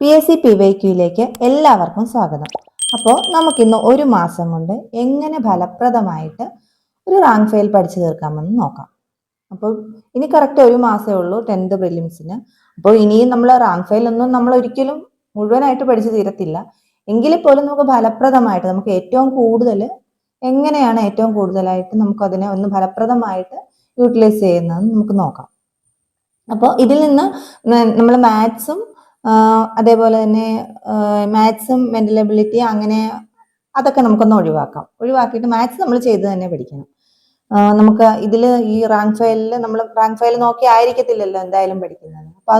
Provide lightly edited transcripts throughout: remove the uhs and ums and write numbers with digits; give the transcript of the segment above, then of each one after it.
PSC PYQയിലേക്ക് എല്ലാവർക്കും സ്വാഗതം. അപ്പോൾ നമുക്കിന്ന് ഒരു മാസം കൊണ്ട് എങ്ങനെ ഫലപ്രദമായിട്ട് ഒരു റാങ്ക് ഫയൽ പഠിച്ചു തീർക്കാമെന്ന് നോക്കാം. അപ്പോൾ ഇനി കറക്റ്റ് ഒരു മാസമേ ഉള്ളൂ 10th പ്രിലിംസിന്. അപ്പോൾ ഇനിയും നമ്മൾ റാങ്ക് ഫയൽ ഒന്നും നമ്മൾ ഒരിക്കലും മുഴുവനായിട്ട് പഠിച്ചു തീരത്തില്ല. എങ്കിൽ പോലും നമുക്ക് ഫലപ്രദമായിട്ട് നമുക്ക് എങ്ങനെയാണ് ഏറ്റവും കൂടുതലായിട്ട് നമുക്ക് അതിനെ ഒന്ന് ഫലപ്രദമായിട്ട് യൂട്ടിലൈസ് ചെയ്യുന്നതെന്ന് നമുക്ക് നോക്കാം. അപ്പോൾ ഇതിൽ നിന്ന് നമ്മൾ മാത്സും അതേപോലെ തന്നെ മാത്സും മെന്റൽ എബിലിറ്റി അങ്ങനെ അതൊക്കെ നമുക്കൊന്ന് ഒഴിവാക്കിയിട്ട് മാത്സ് നമ്മൾ ചെയ്ത് തന്നെ പഠിക്കണം. നമുക്ക് ഇതിൽ ഈ റാങ്ക് ഫയൽ നോക്കി ആയിരിക്കത്തില്ലല്ലോ എന്തായാലും പഠിക്കുന്നത്. അപ്പൊ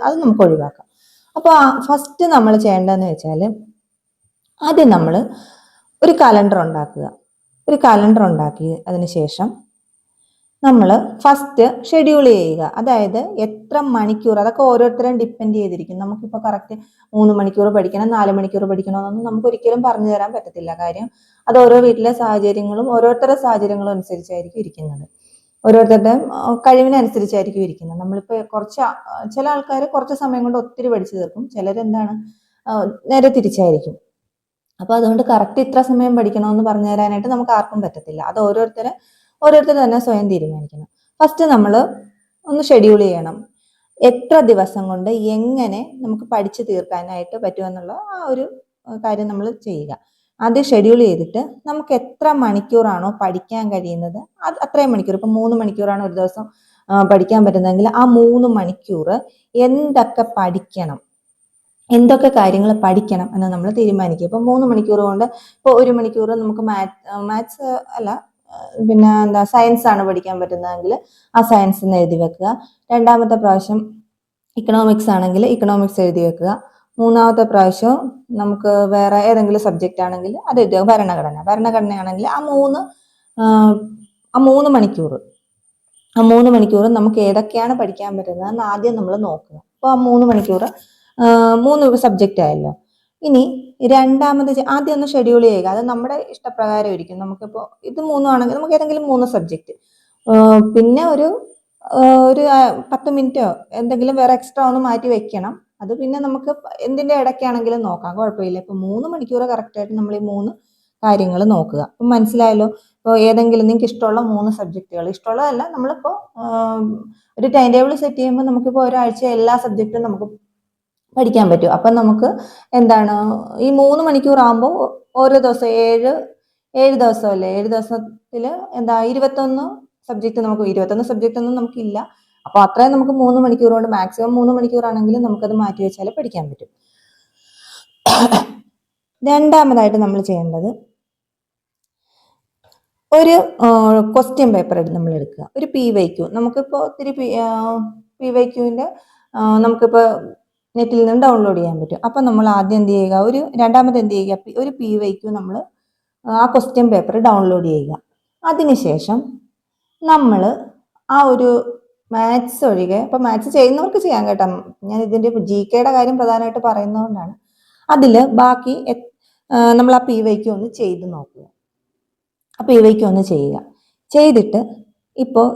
അത് നമുക്ക് ഒഴിവാക്കാം. അപ്പോൾ ഫസ്റ്റ് നമ്മൾ ചെയ്യേണ്ടതെന്ന് വെച്ചാൽ ആദ്യം നമ്മൾ ഒരു കലണ്ടർ ഉണ്ടാക്കുക. ഒരു കലണ്ടർ ഉണ്ടാക്കി അതിന് ശേഷം നമ്മൾ ഫസ്റ്റ് ഷെഡ്യൂൾ ചെയ്യുക. അതായത് എത്ര മണിക്കൂർ, അതൊക്കെ ഓരോരുത്തരും ഡിപ്പെൻഡ് ചെയ്തിരിക്കും. നമുക്കിപ്പോൾ കറക്റ്റ് 3 മണിക്കൂർ പഠിക്കണം, 4 മണിക്കൂർ പഠിക്കണമെന്നൊന്നും നമുക്ക് ഒരിക്കലും പറഞ്ഞു തരാൻ പറ്റത്തില്ല. കാര്യം അത് ഓരോ വീട്ടിലെ ഓരോരുത്തരുടെ സാഹചര്യങ്ങളും അനുസരിച്ചായിരിക്കും ഇരിക്കുന്നത്. ഓരോരുത്തരുടെ കഴിവിനനുസരിച്ചായിരിക്കും ഇരിക്കുന്നത്. നമ്മളിപ്പോൾ ചില ആൾക്കാർ കുറച്ച് സമയം കൊണ്ട് ഒത്തിരി പഠിച്ചു തീർക്കും, നേരെ തിരിച്ചായിരിക്കും. അപ്പൊ അതുകൊണ്ട് കറക്റ്റ് ഇത്ര സമയം പഠിക്കണമെന്ന് പറഞ്ഞു തരാനായിട്ട് നമുക്ക് ആർക്കും പറ്റത്തില്ല. അത് ഓരോരുത്തർ തന്നെ സ്വയം തീരുമാനിക്കണം. ഫസ്റ്റ് നമ്മൾ ഒന്ന് ഷെഡ്യൂൾ ചെയ്യണം. എത്ര ദിവസം കൊണ്ട് എങ്ങനെ നമുക്ക് പഠിച്ചു തീർക്കാനായിട്ട് പറ്റുമെന്നുള്ള ആ ഒരു കാര്യം നമ്മൾ ചെയ്യുക. ആദ്യം ഷെഡ്യൂൾ ചെയ്തിട്ട് നമുക്ക് എത്ര മണിക്കൂറാണോ പഠിക്കാൻ കഴിയുന്നത് അത്രയും മണിക്കൂർ. ഇപ്പം 3 മണിക്കൂറാണ് ഒരു ദിവസം പഠിക്കാൻ പറ്റുന്നതെങ്കിൽ ആ 3 മണിക്കൂർ എന്തൊക്കെ കാര്യങ്ങൾ പഠിക്കണം എന്ന് നമ്മൾ തീരുമാനിക്കുക. ഇപ്പൊ 3 മണിക്കൂർ കൊണ്ട് ഇപ്പോൾ 1 മണിക്കൂർ നമുക്ക് മാത്സ് അല്ല, പിന്നെ സയൻസ് ആണ് പഠിക്കാൻ പറ്റുന്നതെങ്കിൽ ആ സയൻസ് എന്ന് എഴുതി വെക്കുക. രണ്ടാമത്തെ പ്രാവശ്യം ഇക്കണോമിക്സ് ആണെങ്കിൽ ഇക്കണോമിക്സ് എഴുതി വെക്കുക. മൂന്നാമത്തെ പ്രാവശ്യം നമുക്ക് വേറെ ഏതെങ്കിലും സബ്ജക്റ്റ് ആണെങ്കിൽ അത് എഴുതുക. ഭരണഘടനയാണെങ്കിൽ ആ 3 മണിക്കൂർ നമുക്ക് ഏതൊക്കെയാണ് പഠിക്കാൻ പറ്റുന്നതെന്ന് ആദ്യം നമ്മൾ നോക്കുക. അപ്പോൾ ആ 3 മണിക്കൂർ 3 സബ്ജക്റ്റ് ആയല്ലോ. ഇനി രണ്ടാമത് ആദ്യം ഒന്ന് ഷെഡ്യൂൾ ചെയ്യുക. അത് നമ്മുടെ ഇഷ്ടപ്രകാരം ഇരിക്കും. നമുക്കിപ്പോൾ ഇത് 3 ആണെങ്കിൽ നമുക്ക് ഏതെങ്കിലും 3 സബ്ജക്റ്റ്, പിന്നെ ഒരു 10 മിനിറ്റോ എന്തെങ്കിലും വേറെ എക്സ്ട്രാ ഒന്ന് മാറ്റി വെക്കണം. അത് പിന്നെ നമുക്ക് എന്തിന്റെ ഇടയ്ക്കാണെങ്കിലും നോക്കാം, കുഴപ്പമില്ല. ഇപ്പൊ 3 മണിക്കൂർ കറക്റ്റായിട്ട് നമ്മൾ ഈ 3 കാര്യങ്ങൾ നോക്കുക. അപ്പം മനസ്സിലായല്ലോ. ഇപ്പോൾ ഏതെങ്കിലും നിങ്ങൾക്ക് ഇഷ്ടമുള്ള 3 സബ്ജക്റ്റുകൾ, ഇഷ്ടമുള്ളതല്ല, നമ്മളിപ്പോൾ ഒരു ടൈം ടേബിൾ സെറ്റ് ചെയ്യുമ്പോൾ നമുക്കിപ്പോൾ ഒരാഴ്ച എല്ലാ സബ്ജക്റ്റും നമുക്ക് പഠിക്കാൻ പറ്റും. അപ്പം നമുക്ക് ഈ 3 മണിക്കൂർ ആകുമ്പോൾ ഓരോ ദിവസം 7 ദിവസമല്ലേ, 7 ദിവസത്തിൽ 21 സബ്ജക്റ്റ് 21 സബ്ജക്റ്റ് ഒന്നും നമുക്കില്ല. അപ്പോൾ അത്രയും നമുക്ക് 3 മണിക്കൂർ കൊണ്ട്, മാക്സിമം 3 മണിക്കൂറാണെങ്കിലും നമുക്കത് മാറ്റി വെച്ചാൽ പഠിക്കാൻ പറ്റും. രണ്ടാമതായിട്ട് നമ്മൾ ചെയ്യേണ്ടത് ഒരു ക്വസ്റ്റ്യൻ പേപ്പർ നമ്മൾ എടുക്കുക. ഒരു PYQ, നമുക്കിപ്പോൾ ഒത്തിരി PYQവിൻ്റെ നമുക്കിപ്പോൾ നെറ്റിൽ നിന്ന് ഡൗൺലോഡ് ചെയ്യാൻ പറ്റും. അപ്പം നമ്മൾ ആദ്യം രണ്ടാമത് എന്ത് ചെയ്യുക, ഒരു PYQ നമ്മൾ ആ ക്വസ്റ്റ്യൻ പേപ്പർ ഡൗൺലോഡ് ചെയ്യുക. അതിനുശേഷം നമ്മൾ ആ ഒരു മാത്സ് ഒഴികെ, ഇപ്പം മാത്സ് ചെയ്യുന്നവർക്ക് ചെയ്യാൻ കേട്ടോ, ഞാൻ ഇതിൻ്റെ GKയുടെ കാര്യം പ്രധാനമായിട്ട് പറയുന്നതുകൊണ്ടാണ്. അതിൽ ബാക്കി നമ്മൾ ആ PYQ ഒന്ന് ചെയ്ത് നോക്കുക. ആ PYQ ഒന്ന് ചെയ്യുക. ചെയ്തിട്ട് ഇപ്പോൾ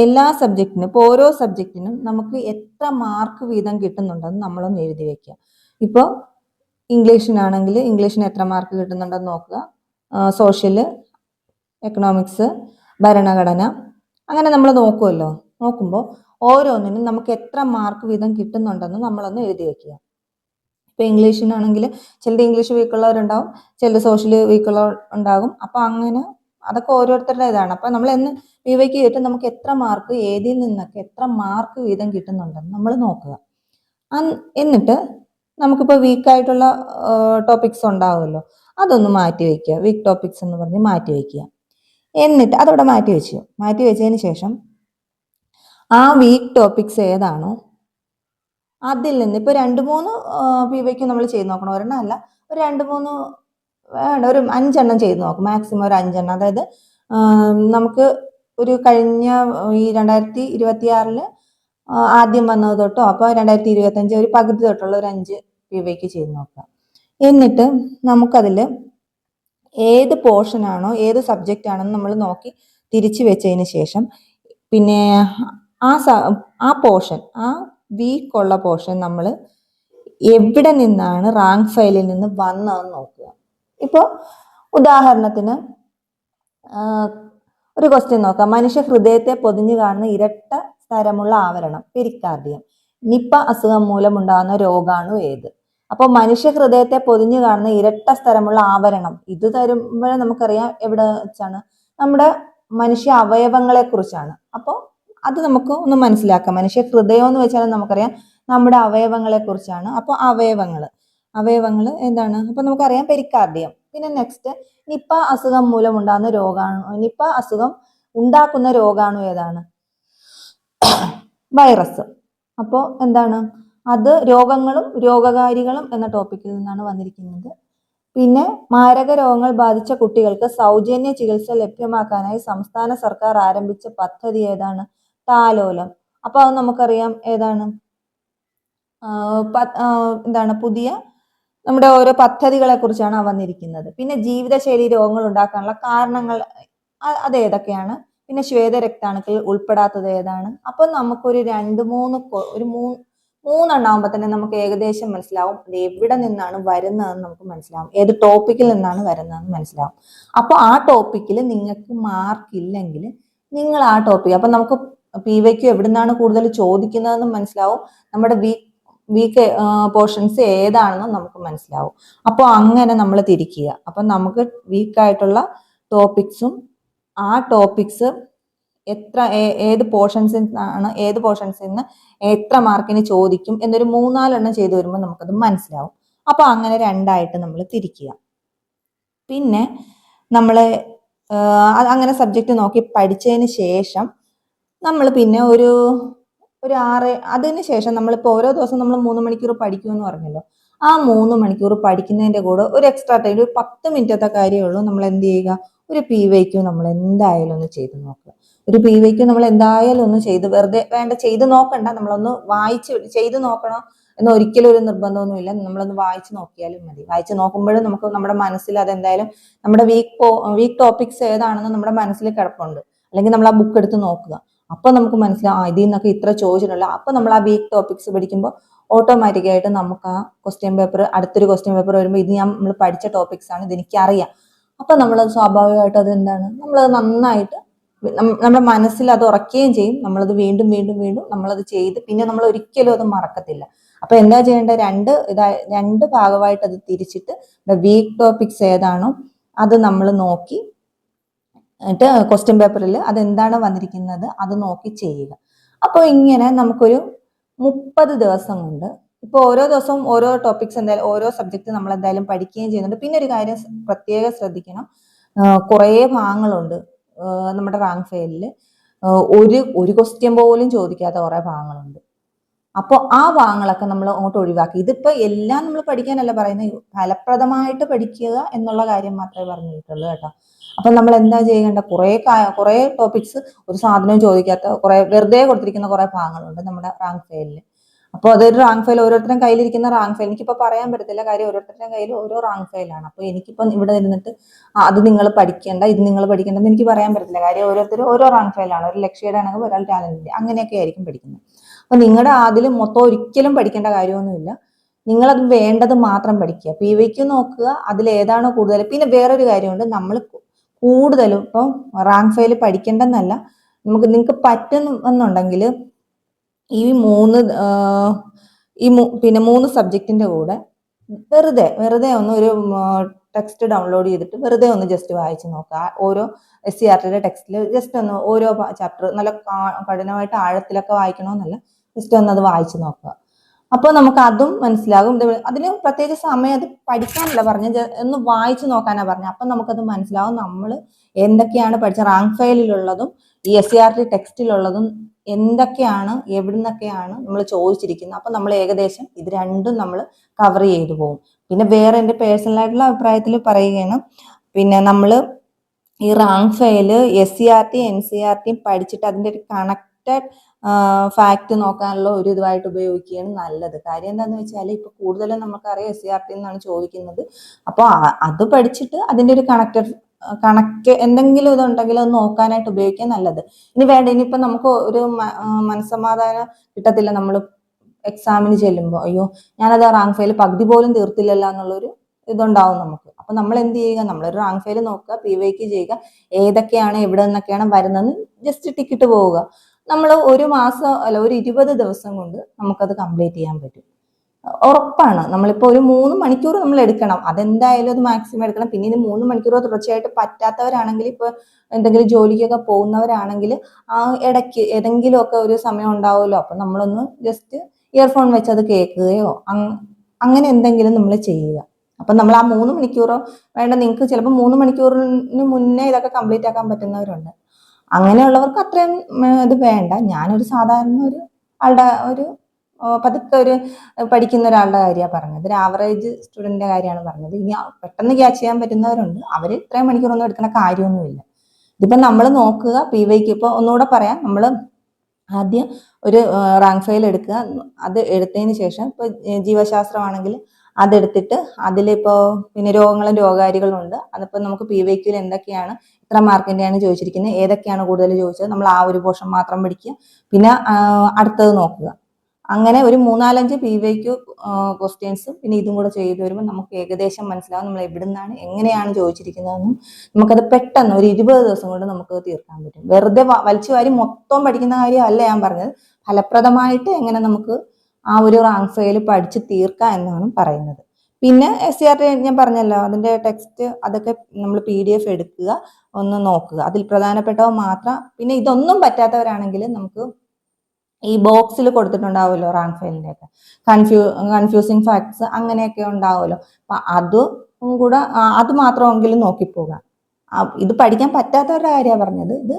എല്ലാ സബ്ജക്റ്റിനും, ഇപ്പോൾ ഓരോ സബ്ജക്റ്റിനും നമുക്ക് എത്ര മാർക്ക് വീതം കിട്ടുന്നുണ്ടെന്ന് നമ്മളൊന്ന് എഴുതി വെക്കുക. ഇപ്പോൾ ഇംഗ്ലീഷിനാണെങ്കിൽ ഇംഗ്ലീഷിന് എത്ര മാർക്ക് കിട്ടുന്നുണ്ടെന്ന് നോക്കുക. സോഷ്യൽ, എക്കണോമിക്സ്, ഭരണഘടന, അങ്ങനെ നമ്മൾ നോക്കുമല്ലോ. നോക്കുമ്പോൾ ഓരോന്നിനും നമുക്ക് എത്ര മാർക്ക് വീതം കിട്ടുന്നുണ്ടെന്ന് നമ്മളൊന്ന് എഴുതി വെക്കുക. ഇപ്പൊ ഇംഗ്ലീഷിനാണെങ്കിൽ ചിലത് ഇംഗ്ലീഷ് വീക്കുള്ളവരുണ്ടാവും, ചിലത് സോഷ്യൽ വീക്കുള്ളവർ ഉണ്ടാകും. അപ്പൊ അങ്ങനെ അതൊക്കെ ഓരോരുത്തരുടെ ഇതാണ്. അപ്പൊ നമ്മൾ PYQ ചെയ്തിട്ട് നമുക്ക് എത്ര മാർക്ക്, ഏതിൽ നിന്നൊക്കെ എത്ര മാർക്ക് വീതം കിട്ടുന്നുണ്ടെന്ന് നമ്മൾ നോക്കുക. എന്നിട്ട് നമുക്കിപ്പോൾ വീക്കായിട്ടുള്ള ടോപ്പിക്സ് ഉണ്ടാവുമല്ലോ, അതൊന്ന് മാറ്റി വയ്ക്കുക. വീക്ക് ടോപ്പിക്സ് എന്ന് പറഞ്ഞ് മാറ്റി വയ്ക്കുക. എന്നിട്ട് അതവിടെ മാറ്റി വെച്ചതിന് ശേഷം ആ വീക്ക് ടോപ്പിക്സ് ഏതാണോ അതിൽ നിന്ന് ഇപ്പോൾ 2-3 PYQ നമ്മൾ ചെയ്ത് നോക്കണം. ഒരെണ്ണം അല്ല, ഒരു 2-3 ഒരു 5 എണ്ണം ചെയ്ത് നോക്കും, മാക്സിമം ഒരു 5 എണ്ണം. അതായത് നമുക്ക് ഒരു കഴിഞ്ഞ ഈ 2026 ആദ്യം വന്നത് തൊട്ടോ, അപ്പോൾ 2025 ഒരു പകുതി തൊട്ടുള്ള ഒരു 5 PYQ ചെയ്ത് നോക്കുക. എന്നിട്ട് നമുക്കതിൽ ഏത് പോർഷനാണോ, ഏത് സബ്ജക്റ്റ് ആണെന്ന് നമ്മൾ നോക്കി തിരിച്ചു വെച്ചതിന് ശേഷം പിന്നെ ആ പോർഷൻ, ആ വീക്കുള്ള പോർഷൻ നമ്മൾ എവിടെ നിന്നാണ് റാങ്ക് ഫയലിൽ നിന്ന് വന്നതെന്ന് നോക്കുക. ഇപ്പോൾ ഉദാഹരണത്തിന് ഒരു ക്വസ്റ്റ്യൻ നോക്കാം. മനുഷ്യ ഹൃദയത്തെ പൊതിഞ്ഞു കാണുന്ന ഇരട്ട സ്തരമുള്ള ആവരണം പെരിക്കാർഡിയം. നിപ്പ അസുഖം മൂലമുണ്ടാകുന്ന രോഗാണു ഏത്? അപ്പോൾ മനുഷ്യ ഹൃദയത്തെ പൊതിഞ്ഞു കാണുന്ന ഇരട്ട സ്തരമുള്ള ആവരണം ഇത് തരുമ്പോഴേ നമുക്കറിയാം എവിടെ വെച്ചാണ്, നമ്മുടെ മനുഷ്യ അവയവങ്ങളെ കുറിച്ചാണ്. അപ്പോൾ അത് നമുക്ക് ഒന്ന് മനസ്സിലാക്കാം. മനുഷ്യ ഹൃദയം എന്ന് വെച്ചാൽ നമുക്കറിയാം നമ്മുടെ അവയവങ്ങളെ കുറിച്ചാണ്. അപ്പോൾ അവയവങ്ങൾ എന്താണ്? അപ്പൊ നമുക്കറിയാം പെരിക്കാർഡിയം. പിന്നെ നെക്സ്റ്റ്, നിപ്പ അസുഖം മൂലമുണ്ടാകുന്ന രോഗാണു, നിപ്പ അസുഖം ഉണ്ടാക്കുന്ന രോഗാണു ഏതാണ്? വൈറസ്. അപ്പോൾ എന്താണ് അത്? രോഗങ്ങളും രോഗകാരികളും എന്ന ടോപ്പിക്കിൽ നിന്നാണ് വന്നിരിക്കുന്നത്. പിന്നെ മാരക രോഗങ്ങൾ ബാധിച്ച കുട്ടികൾക്ക് സൗജന്യ ചികിത്സ ലഭ്യമാക്കാനായി സംസ്ഥാന സർക്കാർ ആരംഭിച്ച പദ്ധതി ഏതാണ്? താലോലം. അപ്പൊ അത് നമുക്കറിയാം ഏതാണ്? എന്താണ്? പുതിയ നമ്മുടെ ഓരോ പദ്ധതികളെ കുറിച്ചാണ് വന്നിരിക്കുന്നത്. പിന്നെ ജീവിതശൈലി രോഗങ്ങൾ ഉണ്ടാക്കാനുള്ള കാരണങ്ങൾ അത് ഏതൊക്കെയാണ്? പിന്നെ ശ്വേതരക്താണുക്കൾ ഉൾപ്പെടാത്തത് ഏതാണ്? അപ്പൊ നമുക്കൊരു മൂന്നെണ്ണാകുമ്പോൾ തന്നെ നമുക്ക് ഏകദേശം മനസ്സിലാവും അത് എവിടെ നിന്നാണ് വരുന്നതെന്ന് നമുക്ക് മനസ്സിലാവും, ഏത് ടോപ്പിക്കിൽ നിന്നാണ് വരുന്നതെന്ന് മനസ്സിലാവും. അപ്പൊ ആ ടോപ്പിക്കിൽ നിങ്ങൾക്ക് മാർക്ക് ഇല്ലെങ്കിൽ നിങ്ങൾ ആ ടോപ്പിക്, അപ്പൊ നമുക്ക് PYQ എവിടെ നിന്നാണ് കൂടുതൽ ചോദിക്കുന്നതെന്ന് മനസ്സിലാവും, നമ്മുടെ വീക്ക് പോർഷൻസ് ഏതാണെന്നും നമുക്ക് മനസ്സിലാവും. അപ്പോൾ അങ്ങനെ നമ്മൾ തിരിക്കുക. അപ്പം നമുക്ക് വീക്കായിട്ടുള്ള ടോപ്പിക്സും ആ ടോപ്പിക്സ് ഏത് പോർഷൻസിൽ നിന്ന് എത്ര മാർക്കിന് ചോദിക്കും എന്നൊരു 3-4 എണ്ണം ചെയ്തു വരുമ്പോൾ നമുക്കത് മനസ്സിലാവും. അപ്പൊ അങ്ങനെ രണ്ടായിട്ട് നമ്മൾ തിരിക്കുക. പിന്നെ നമ്മൾ അങ്ങനെ സബ്ജക്റ്റ് നോക്കി പഠിച്ചതിന് ശേഷം നമ്മൾ പിന്നെ ഒരു 6 അതിന് ശേഷം നമ്മളിപ്പോൾ ഓരോ ദിവസം നമ്മൾ 3 മണിക്കൂർ പഠിക്കുമെന്ന് പറഞ്ഞല്ലോ. ആ 3 മണിക്കൂർ പഠിക്കുന്നതിന്റെ കൂടെ ഒരു എക്സ്ട്രാ ടൈം, ഒരു 10 മിനിറ്റത്തെ കാര്യമേ ഉള്ളൂ. നമ്മൾ എന്ത് ചെയ്യുക? ഒരു PYQ നമ്മൾ എന്തായാലും ഒന്ന് ചെയ്ത് നോക്കുക. ഒരു PYQ നമ്മൾ എന്തായാലും ഒന്ന് ചെയ്ത്, വെറുതെ ചെയ്ത് നോക്കണ്ട, നമ്മളൊന്ന് ചെയ്ത് നോക്കണം എന്ന് ഒരിക്കലും ഒരു നിർബന്ധമൊന്നുമില്ല. നമ്മളൊന്ന് വായിച്ചു നോക്കിയാലും മതി. വായിച്ചു നോക്കുമ്പോഴും നമുക്ക് നമ്മുടെ മനസ്സിൽ അതെന്തായാലും നമ്മുടെ വീക്ക് ടോപ്പിക്സ് ഏതാണെന്ന് നമ്മുടെ മനസ്സിൽ കിടപ്പുണ്ട്. അല്ലെങ്കിൽ നമ്മൾ ആ ബുക്ക് എടുത്ത് നോക്കുക. അപ്പൊ നമുക്ക് മനസ്സിലാവും ഇതിൽ നിന്നൊക്കെ ഇത്ര ചോദിച്ചിട്ടുള്ള. അപ്പൊ നമ്മൾ ആ വീക്ക് ടോപ്പിക്സ് പഠിക്കുമ്പോൾ ഓട്ടോമാറ്റിക്കായിട്ട് നമുക്ക് ആ അടുത്തൊരു ക്വസ്റ്റ്യൻ പേപ്പർ വരുമ്പോൾ ഇത് നമ്മൾ പഠിച്ച ടോപ്പിക്സ് ആണ്, ഇതെനിക്കറിയാം. അപ്പൊ നമ്മളത് സ്വാഭാവികമായിട്ട് അത് എന്താണ്, നമ്മളത് നന്നായിട്ട് നമ്മുടെ മനസ്സിൽ അത് ഉറക്കുകയും ചെയ്യും. നമ്മളത് വീണ്ടും വീണ്ടും വീണ്ടും നമ്മളത് ചെയ്ത് പിന്നെ നമ്മൾ ഒരിക്കലും അത് മറക്കത്തില്ല. അപ്പൊ എന്താ ചെയ്യേണ്ടത്? രണ്ട് ഭാഗമായിട്ട് അത് തിരിച്ചിട്ട് വീക്ക് ടോപ്പിക്സ് ഏതാണോ അത് നമ്മൾ നോക്കി എന്നിട്ട് ക്വസ്റ്റ്യൻ പേപ്പറിൽ അതെന്താണ് വന്നിരിക്കുന്നത് അത് നോക്കി ചെയ്യുക. അപ്പോൾ ഇങ്ങനെ നമുക്കൊരു 30 ദിവസം കൊണ്ട്, ഇപ്പോൾ ഓരോ ദിവസവും ഓരോ ടോപ്പിക്സ് എന്തായാലും ഓരോ സബ്ജക്റ്റ് നമ്മൾ എന്തായാലും പഠിക്കുകയും ചെയ്യുന്നുണ്ട്. പിന്നെ ഒരു കാര്യം പ്രത്യേകം ശ്രദ്ധിക്കണം, കുറേ ഭാഗങ്ങളുണ്ട് നമ്മുടെ റാങ്ക് ഫയലിൽ. ഒരു ക്വസ്റ്റ്യൻ പോലും ചോദിക്കാത്ത കുറേ ഭാഗങ്ങളുണ്ട്. അപ്പോൾ ആ ഭാഗങ്ങളൊക്കെ നമ്മൾ അങ്ങോട്ട് ഒഴിവാക്കി. ഇതിപ്പോൾ എല്ലാം നമ്മൾ പഠിക്കാനല്ല പറയുന്നത്, ഫലപ്രദമായിട്ട് പഠിക്കുക എന്നുള്ള കാര്യം മാത്രമേ പറഞ്ഞിട്ടുള്ളൂ കേട്ടോ. അപ്പൊ നമ്മൾ എന്താ ചെയ്യേണ്ട? കുറെ ടോപ്പിക്സ് ഒരു സാധനവും ചോദിക്കാത്ത കുറെ വെറുതെ കൊടുത്തിരിക്കുന്ന കുറെ ഭാഗങ്ങളുണ്ട് നമ്മുടെ റാങ്ക് ഫയലിൽ. അപ്പോൾ അതൊരു റാങ്ക് ഫയൽ, ഓരോരുത്തരും കയ്യിലിരിക്കുന്ന റാങ്ക് ഫയൽ എനിക്കിപ്പോൾ പറയാൻ പറ്റത്തില്ല, കാര്യം ഓരോരുത്തരുടെ കയ്യിൽ ഓരോ റാങ്ക് ഫയലാണ്. അപ്പോൾ എനിക്കിപ്പം ഇവിടെ ഇരുന്നിട്ട് അത് നിങ്ങൾ പഠിക്കേണ്ട, ഇത് നിങ്ങൾ പഠിക്കേണ്ടെന്ന് എനിക്ക് പറയാൻ പറ്റത്തില്ല, കാര്യം ഓരോരുത്തരും ഓരോ റാങ്ക് ഫയലാണ്. ഒരു ലക്ഷ്യയുടെ ആണെങ്കിൽ ഒരാൾ ടാലന്റിന്റെ, അങ്ങനെയൊക്കെ ആയിരിക്കും പഠിക്കുന്നത്. അപ്പൊ നിങ്ങളുടെ അതിൽ മൊത്തം ഒരിക്കലും പഠിക്കേണ്ട കാര്യമൊന്നുമില്ല. നിങ്ങളത് വേണ്ടത് മാത്രം പഠിക്കുക. PYQ നോക്കുക, അതിൽ ഏതാണോ കൂടുതൽ. പിന്നെ വേറൊരു കാര്യമുണ്ട്, നമ്മൾ കൂടുതലും ഇപ്പം റാങ്ക് ഫയൽ പഠിക്കേണ്ടെന്നല്ല, നിങ്ങൾക്ക് പറ്റുന്നുണ്ടെങ്കിൽ പിന്നെ 3 സബ്ജക്റ്റിന്റെ കൂടെ വെറുതെ ഒന്ന് ഒരു ടെക്സ്റ്റ് ഡൗൺലോഡ് ചെയ്തിട്ട് വെറുതെ ഒന്ന് ജസ്റ്റ് വായിച്ചു നോക്കുക. ഓരോ SCERTയുടെ ടെക്സ്റ്റിൽ ജസ്റ്റ് ഒന്ന് ഓരോ ചാപ്റ്റർ, നല്ല കഠിനമായിട്ട് ആഴത്തിലൊക്കെ വായിക്കണമെന്നല്ല, ജസ്റ്റ് ഒന്ന് അത് വായിച്ചു നോക്കുക. അപ്പോൾ നമുക്ക് അതും മനസ്സിലാകും. അതിന് പ്രത്യേകിച്ച് സമയം അത് പഠിക്കാനല്ല പറഞ്ഞത്, ഒന്ന് വായിച്ചു നോക്കാനാ പറഞ്ഞത്. അപ്പം നമുക്കത് മനസ്സിലാവും നമ്മൾ എന്തൊക്കെയാണ് പഠിച്ച റാങ്ക് ഫയലിലുള്ളതും ഈ SCERT ടെക്സ്റ്റിലുള്ളതും എന്തൊക്കെയാണ്, എവിടുന്നൊക്കെയാണ് നമ്മൾ ചോദിച്ചിരിക്കുന്നത്. അപ്പം നമ്മൾ ഏകദേശം ഇത് രണ്ടും നമ്മൾ കവർ ചെയ്തു പോകും. പിന്നെ വേറെ എൻ്റെ പേഴ്സണലായിട്ടുള്ള അഭിപ്രായത്തിൽ പറയുകയാണ്, പിന്നെ നമ്മൾ ഈ റാങ്ക് ഫയല് SCERT NCERT പഠിച്ചിട്ട് അതിൻ്റെ ഒരു കണക്റ്റഡ് ഫാക്ട് നോക്കാനുള്ള ഒരു ഇതുമായിട്ട് ഉപയോഗിക്കുകയാണ് നല്ലത്. കാര്യം എന്താണെന്ന് വെച്ചാൽ ഇപ്പോൾ കൂടുതലും നമുക്കറിയാം SCERT എന്നാണ് ചോദിക്കുന്നത്. അപ്പോൾ അത് പഠിച്ചിട്ട് അതിൻ്റെ ഒരു കണക്ട് എന്തെങ്കിലും ഇതുണ്ടെങ്കിൽ അത് നോക്കാനായിട്ട് ഉപയോഗിക്കാൻ നല്ലത്. ഇനിയിപ്പോൾ നമുക്ക് ഒരു മനസ്സമാധാനം കിട്ടത്തില്ല, നമ്മൾ എക്സാമിന് ചെല്ലുമ്പോൾ അയ്യോ ഞാനത് റാങ്ക് ഫയൽ പകുതി പോലും തീർത്തില്ലല്ലോ എന്നുള്ളൊരു ഇതുണ്ടാവും നമുക്ക്. അപ്പൊ നമ്മൾ എന്ത് ചെയ്യുക, നമ്മളൊരു റാങ്ക് ഫയൽ നോക്കുക, PYQ ചെയ്യുക, ഏതൊക്കെയാണ് എവിടെ നിന്നൊക്കെയാണ് വരുന്നതെന്ന് ജസ്റ്റ് ടിക്കറ്റ് പോവുക. നമ്മൾ ഒരു മാസം അല്ല ഒരു 20 ദിവസം കൊണ്ട് നമുക്കത് കംപ്ലീറ്റ് ചെയ്യാൻ പറ്റും. ഉറപ്പാണ്. നമ്മളിപ്പോ ഒരു 3 മണിക്കൂർ നമ്മൾ എടുക്കണം, അതെന്തായാലും അത് മാക്സിമം എടുക്കണം. പിന്നെ ഇത് 3 മണിക്കൂർ തുടർച്ചയായിട്ട് പറ്റാത്തവരാണെങ്കിൽ, ഇപ്പൊ എന്തെങ്കിലും ജോലിക്കൊക്കെ പോകുന്നവരാണെങ്കിൽ ആ ഇടയ്ക്ക് ഏതെങ്കിലും ഒക്കെ ഒരു സമയം ഉണ്ടാവുമല്ലോ, അപ്പൊ നമ്മളൊന്ന് ജസ്റ്റ് ഇയർഫോൺ വെച്ച് അത് കേൾക്കുകയോ അങ്ങനെ എന്തെങ്കിലും നമ്മൾ ചെയ്യുക. അപ്പൊ നമ്മൾ ആ 3 മണിക്കൂറോ വേണ്ട, നിങ്ങൾക്ക് ചിലപ്പോൾ 3 മണിക്കൂറിന് മുന്നേ ഇതൊക്കെ കംപ്ലീറ്റ് ആക്കാൻ പറ്റുന്നവരുണ്ട്. അങ്ങനെയുള്ളവർക്ക് അത്രയും ഇത് വേണ്ട. ഞാനൊരു സാധാരണ ഒരു ആളുടെ ഒരു പതുക്കെ ഒരു പഠിക്കുന്ന ഒരാളുടെ കാര്യമാണ് പറഞ്ഞത്, ഒരു ആവറേജ് സ്റ്റുഡന്റിന്റെ കാര്യമാണ് പറഞ്ഞത്. ഇനി പെട്ടെന്ന് ക്യാച്ച് ചെയ്യാൻ പറ്റുന്നവരുണ്ട്, അവർ ഇത്രയും മണിക്കൂറൊന്നും എടുക്കുന്ന കാര്യമൊന്നുമില്ല. ഇതിപ്പോ നമ്മൾ നോക്കുക PYQ. ഇപ്പൊ ഒന്നുകൂടെ പറയാം, നമ്മൾ ആദ്യം ഒരു റാങ്ക് ഫയൽ എടുക്കുക. അത് എടുത്തതിന് ശേഷം ഇപ്പൊ ജീവശാസ്ത്രമാണെങ്കിൽ അതെടുത്തിട്ട് അതിലിപ്പോ പിന്നെ രോഗങ്ങളും രോഗകാരികളും ഉണ്ട്. അതിപ്പോ നമുക്ക് PYQയിൽ എന്തൊക്കെയാണ്, ഇത്ര മാർക്കിന്റെയാണ് ചോദിച്ചിരിക്കുന്നത്, ഏതൊക്കെയാണ് കൂടുതൽ ചോദിച്ചത്, നമ്മൾ ആ ഒരു പോർഷൻ മാത്രം പഠിക്കുക. പിന്നെ അടുത്തത് നോക്കുക. അങ്ങനെ ഒരു 3-4-5 PYQ ക്വസ്റ്റ്യൻസും പിന്നെ ഇതും കൂടെ ചെയ്തു വരുമ്പോൾ നമുക്ക് ഏകദേശം മനസ്സിലാവും നമ്മൾ എവിടുന്നാണ് എങ്ങനെയാണ് ചോദിച്ചിരിക്കുന്നതെന്നും. നമുക്കത് പെട്ടെന്ന് ഒരു 20 ദിവസം കൊണ്ട് നമുക്ക് തീർക്കാൻ പറ്റും. വെറുതെ വലിച്ചു വാരി മൊത്തം പഠിക്കുന്ന കാര്യമല്ല ഞാൻ പറഞ്ഞത്, ഫലപ്രദമായിട്ട് എങ്ങനെ നമുക്ക് ആ ഒരു റാങ്ക് ഫയൽ പഠിച്ച് തീർക്കാം എന്നാണ് പറയുന്നത്. പിന്നെ SCRT ഞാൻ പറഞ്ഞല്ലോ, അതിന്റെ ടെക്സ്റ്റ് അതൊക്കെ നമ്മൾ PDF എടുക്കുക, ഒന്ന് നോക്കുക, അതിൽ പ്രധാനപ്പെട്ടവ മാത്രം. പിന്നെ ഇതൊന്നും പറ്റാത്തവരാണെങ്കിൽ നമുക്ക് ഈ ബോക്സിൽ കൊടുത്തിട്ടുണ്ടാവുമല്ലോ റാങ്ക് ഫയലിന്റെ ഒക്കെ കൺഫ്യൂസിങ് ഫാക്ട്സ് അങ്ങനെയൊക്കെ ഉണ്ടാവുമല്ലോ, അപ്പൊ അതും കൂടെ അത് മാത്രമെങ്കിലും നോക്കിപ്പോകാം. ഇത് പഠിക്കാൻ പറ്റാത്തവരുടെ കാര്യമാണ് പറഞ്ഞത്. ഇത്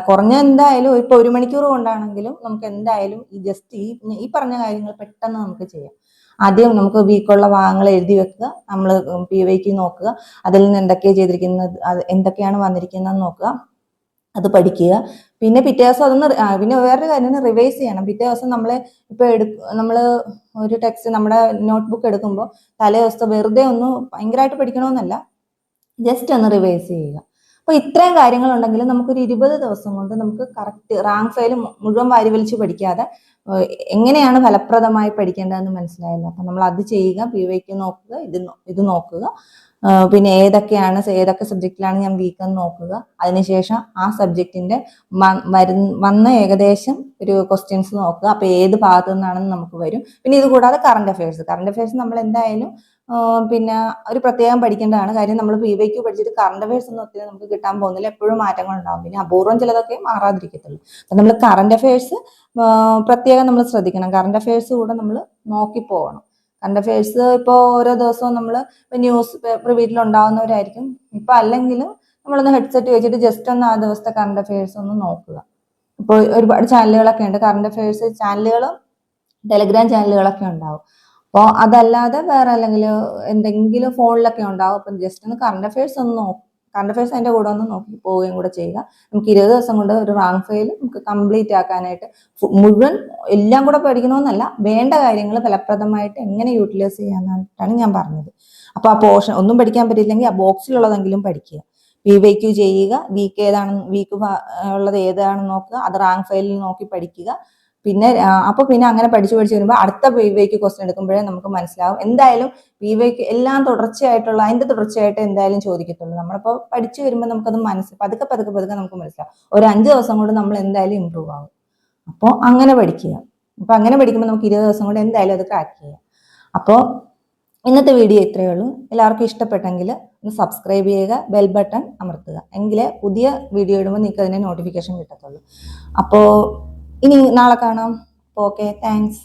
കുറഞ്ഞ എന്തായാലും ഇപ്പൊ 1 മണിക്കൂർ കൊണ്ടാണെങ്കിലും നമുക്ക് എന്തായാലും ഈ ജസ്റ്റ് ഈ പറഞ്ഞ കാര്യങ്ങൾ പെട്ടെന്ന് നമുക്ക് ചെയ്യാം. ആദ്യം നമുക്ക് വീക്കുള്ള ഭാഗങ്ങൾ എഴുതി വെക്കുക, നമ്മൾ PYQ നോക്കുക, അതിൽ നിന്ന് എന്തൊക്കെയാണ് ചെയ്തിരിക്കുന്നത്, എന്തൊക്കെയാണ് വന്നിരിക്കുന്നത് നോക്കുക, അത് പഠിക്കുക. പിന്നെ പിറ്റേ ദിവസം അതൊന്ന് പിന്നെ വേറൊരു കാര്യം, റിവൈസ് ചെയ്യണം. പിറ്റേ ദിവസം നമ്മൾ ഒരു ടെക്സ്റ്റ് നമ്മുടെ നോട്ട്ബുക്ക് എടുക്കുമ്പോൾ തലേ ദിവസത്തെ വെറുതെ ഒന്ന് ഭയങ്കരമായിട്ട് പഠിക്കണമെന്നല്ല, ജസ്റ്റ് ഒന്ന് റിവൈസ് ചെയ്യുക. അപ്പൊ ഇത്രയും കാര്യങ്ങളുണ്ടെങ്കിൽ നമുക്കൊരു 20 ദിവസം കൊണ്ട് നമുക്ക് കറക്റ്റ് റാങ്ക് ഫയൽ മുഴുവൻ വാരി വലിച്ച് പഠിക്കാതെ എങ്ങനെയാണ് ഫലപ്രദമായി പഠിക്കേണ്ടതെന്ന് മനസ്സിലായല്ലോ. അപ്പൊ നമ്മൾ അത് ചെയ്യുക, PYQ നോക്കുക, ഇത് നോക്കുക, പിന്നെ ഏതൊക്കെ സബ്ജക്റ്റിലാണ് ഞാൻ വീക്ക് എന്ന് നോക്കുക. അതിനുശേഷം ആ സബ്ജക്റ്റിന്റെ വന്ന ഏകദേശം ഒരു ക്വസ്റ്റ്യൻസ് നോക്കുക, അപ്പൊ ഏത് ഭാഗത്തു നിന്നാണെന്ന് നമുക്ക് വരും. പിന്നെ ഇത് കൂടാതെ കറണ്ട് അഫയേഴ്സ് നമ്മൾ എന്തായാലും പിന്നെ ഒരു പ്രത്യേകം പഠിക്കേണ്ടതാണ്. കാര്യം നമ്മൾ PYQ പഠിച്ചിട്ട് കറണ്ട് അഫയേഴ്സ് ഒന്നും ഒത്തിരി നമുക്ക് കിട്ടാൻ പോകുന്നില്ല, എപ്പോഴും മാറ്റങ്ങൾ ഉണ്ടാവും. പിന്നെ അപൂർവം ചിലതൊക്കെ മാറാതിരിക്കത്തുള്ളൂ. അപ്പൊ നമ്മൾ കറണ്ട് അഫയേഴ്സ് പ്രത്യേകം നമ്മൾ ശ്രദ്ധിക്കണം. കറണ്ട് അഫയേഴ്സ് കൂടെ നമ്മൾ നോക്കി പോകണം. കറണ്ട് അഫയേഴ്സ് ഇപ്പോൾ ഓരോ ദിവസവും നമ്മൾ ന്യൂസ് പേപ്പർ വീട്ടിലുണ്ടാവുന്നവരായിരിക്കും. ഇപ്പൊ അല്ലെങ്കിലും നമ്മളൊന്ന് ഹെഡ്സെറ്റ് വെച്ചിട്ട് ജസ്റ്റ് ഒന്ന് ആ ദിവസത്തെ കറണ്ട് അഫയേഴ്സ് ഒന്ന് നോക്കുക. ഇപ്പോൾ ഒരുപാട് ചാനലുകളൊക്കെ ഉണ്ട്, കറണ്ട് അഫയേഴ്സ് ചാനലുകളും ടെലഗ്രാം ചാനലുകളൊക്കെ ഉണ്ടാവും. അപ്പോൾ അതല്ലാതെ വേറെ അല്ലെങ്കിൽ എന്തെങ്കിലും ഫോണിലൊക്കെ ഉണ്ടാവും. അപ്പം ജസ്റ്റ് ഒന്ന് കറണ്ട് അഫയേഴ്സ് അതിന്റെ കൂടെ ഒന്ന് നോക്കി പോവുകയും കൂടെ ചെയ്യുക. നമുക്ക് 20 ദിവസം കൊണ്ട് ഒരു റാങ്ക് ഫയൽ നമുക്ക് കംപ്ലീറ്റ് ആക്കാനായിട്ട്, മുഴുവൻ എല്ലാം കൂടെ പഠിക്കണമെന്നല്ല, വേണ്ട കാര്യങ്ങൾ ഫലപ്രദമായിട്ട് എങ്ങനെ യൂട്ടിലൈസ് ചെയ്യാനായിട്ടാണ് ഞാൻ പറഞ്ഞത്. അപ്പൊ ആ പോർഷൻ ഒന്നും പഠിക്കാൻ പറ്റില്ലെങ്കിൽ ആ ബോക്സിലുള്ളതെങ്കിലും പഠിക്കുക, PYQ ചെയ്യുക, വീക്ക് ഉള്ളത് ഏതാണെന്ന് നോക്കുക, അത് റാങ്ക് ഫയലിൽ നോക്കി പഠിക്കുക. പിന്നെ അങ്ങനെ പഠിച്ചു വരുമ്പോൾ അടുത്ത PYQ ക്വസ്റ്റ്യൻ എടുക്കുമ്പോഴേ നമുക്ക് മനസ്സിലാവും. എന്തായാലും PYQ എല്ലാം അതിന്റെ തുടർച്ചയായിട്ട് എന്തായാലും ചോദിക്കത്തുള്ളൂ. നമ്മളിപ്പോ പഠിച്ചു വരുമ്പോൾ നമുക്കത് പതുക്കെ നമുക്ക് മനസ്സിലാവും. ഒരു 5 ദിവസം കൊണ്ട് നമ്മൾ എന്തായാലും ഇമ്പ്രൂവ് ആവും. അപ്പോൾ അങ്ങനെ പഠിക്കുക. അപ്പൊ അങ്ങനെ പഠിക്കുമ്പോൾ നമുക്ക് 20 ദിവസം കൊണ്ട് എന്തായാലും അത് ക്രാക്ക് ചെയ്യാം. അപ്പോൾ ഇന്നത്തെ വീഡിയോ ഇത്രയേ ഉള്ളൂ. എല്ലാവർക്കും ഇഷ്ടപ്പെട്ടെങ്കിൽ ഒന്ന് സബ്സ്ക്രൈബ് ചെയ്യുക, ബെൽ ബട്ടൺ അമർത്തുക, എങ്കിലേ പുതിയ വീഡിയോ ഇടുമ്പോൾ നിങ്ങൾക്ക് അതിന്റെ നോട്ടിഫിക്കേഷൻ കിട്ടത്തുള്ളൂ. അപ്പോൾ ഇനി നാളെ കാണാം. Okay, thanks.